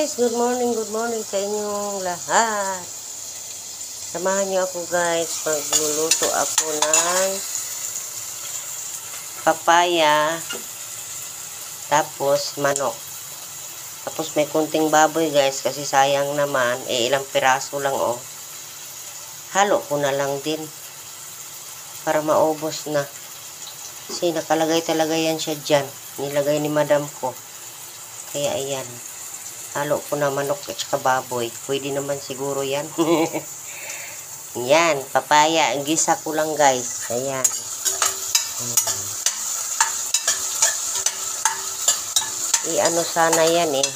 guys, good morning sa inyong lahat. Samahan niyo ako guys, magluluto ako ng papaya, tapos manok. Tapos may kunting baboy guys, kasi sayang naman, ilang piraso lang oh. Halo ko na lang din, para maubos na. Kasi nakalagay talaga yan siya dyan, nilagay ni madam ko. Kaya ayan. Halo ko na manok at saka baboy. Pwede naman siguro yan. Yan, papaya. Gisa ko lang guys. Ayan. I-ano sana yan eh.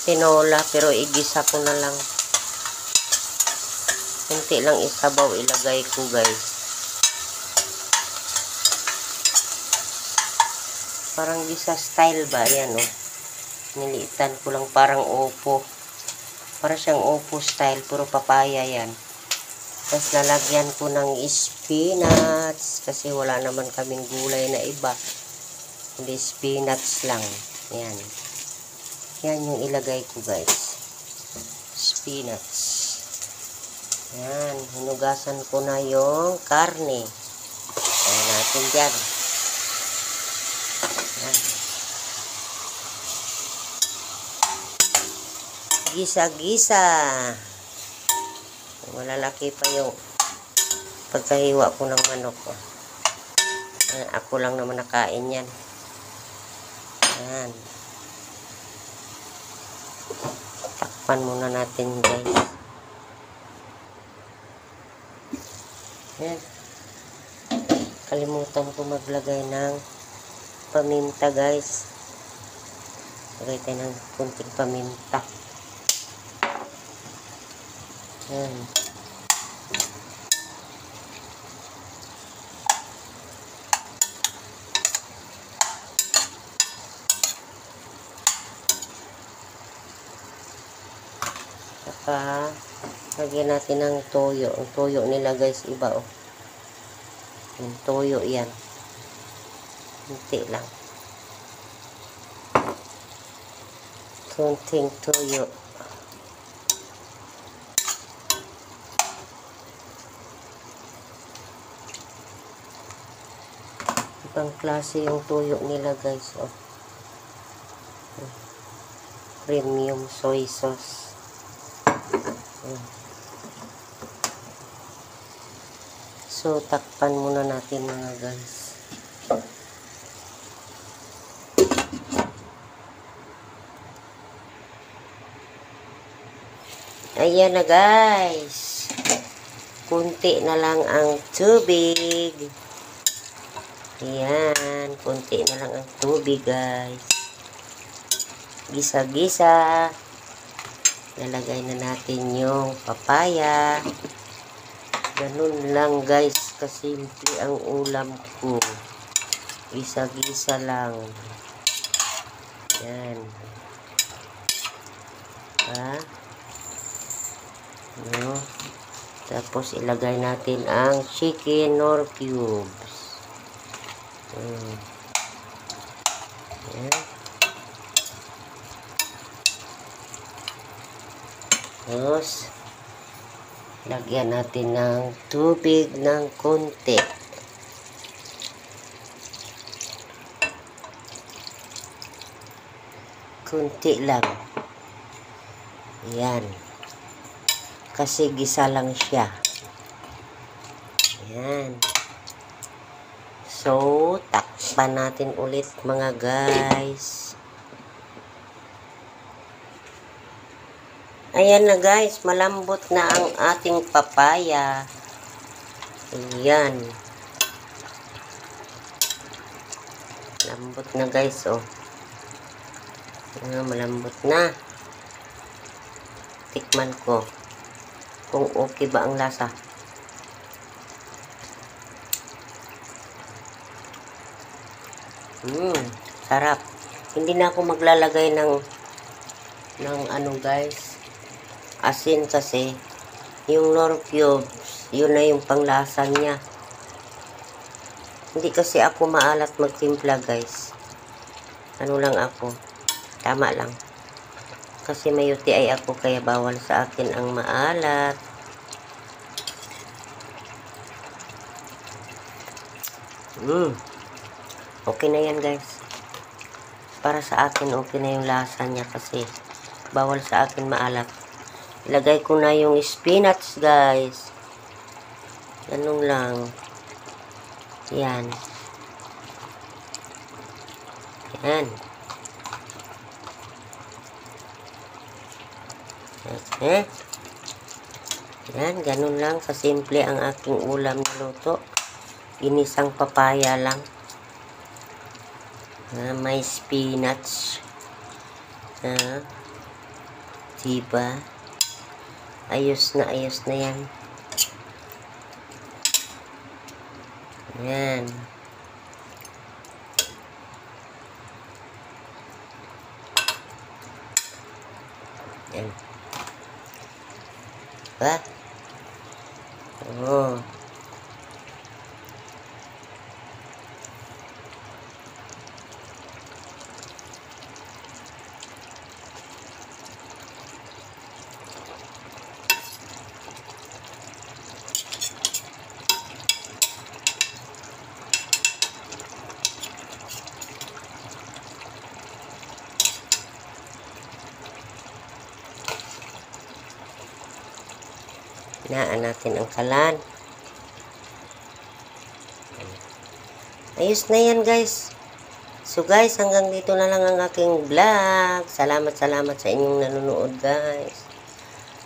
Tinola. Pero igisa ko na lang. Kunti lang isabaw ilagay ko guys. Parang gisa style ba? Ayan oh. Niliitan ko lang parang opo. Para siyang opo style. Puro papaya yan. Tapos lalagyan ko ng spinach. Kasi wala naman kaming gulay na iba. Hindi spinach lang. Ayan. Yan yung ilagay ko guys. Spinach. Ayan. Hinugasan ko na yung karne. Ayan natin dyan. Gisa-gisa. Malalaki pa yung pagkahiwa ko ng manok. Ako lang naman nakain yan. Ayan. Takpan muna natin guys. Ayan. Kalimutan ko maglagay ng paminta guys. Lagay tayo ng kunting paminta. Ayan. Saka lagyan natin ng toyo. Ang toyo nila guys iba oh. Yung toyo yan. Kunti lang. Kunting toyo. Ibang klase yung tuyo nila guys oh. Premium soy sauce. So takpan muna natin mga guys. Ayan na guys. Kunti na lang ang tubig. Ayan, kunti na lang ang tubig guys. Gisa-gisa. Lalagay na natin yung papaya. Ganun lang guys, kasimple ang ulam ko. Gisa-gisa lang. Ayan. No. Tapos ilagay natin ang chicken nor cubes. Ayan. Tapos lagyan natin ng tubig ng konti. Konti lang. Ayan. Kasi gisa lang siya. Ayan. So, takpan natin ulit mga guys. Ayan na guys, malambot na ang ating papaya. Ayan. Lambot na guys, oh. Malambot na. Tikman ko kung okay ba ang lasa. Sarap. Hindi na ako maglalagay ng ano guys, asin kasi yung nor cubes, yun na yung panglasa niya. Hindi kasi ako maalat magtimpla guys. Ano lang ako. Tama lang. Kasi may UTI ako kaya bawal sa akin ang maalat. Okay na yan guys. Para sa akin okay na yung lasa niya kasi bawal sa akin maalat. Ilagay ko na yung spinach guys. Ganun lang. Yan. Yan. Yan, ganun lang kasimple ang aking ulam na luto. Inisang papaya lang. May spinach. Diba? Ayos na yan. Yan. Yan. Diba? Oh. Hinaan natin ang kalan. Ayos na yan guys. So guys, hanggang dito na lang ang aking vlog. Salamat sa inyong nanonood guys.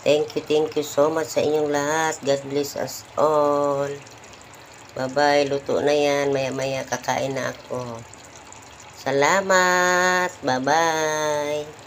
Thank you so much sa inyong lahat. God bless us all. Bye-bye. Luto na yan. Maya-maya kakain na ako. Salamat. Bye-bye.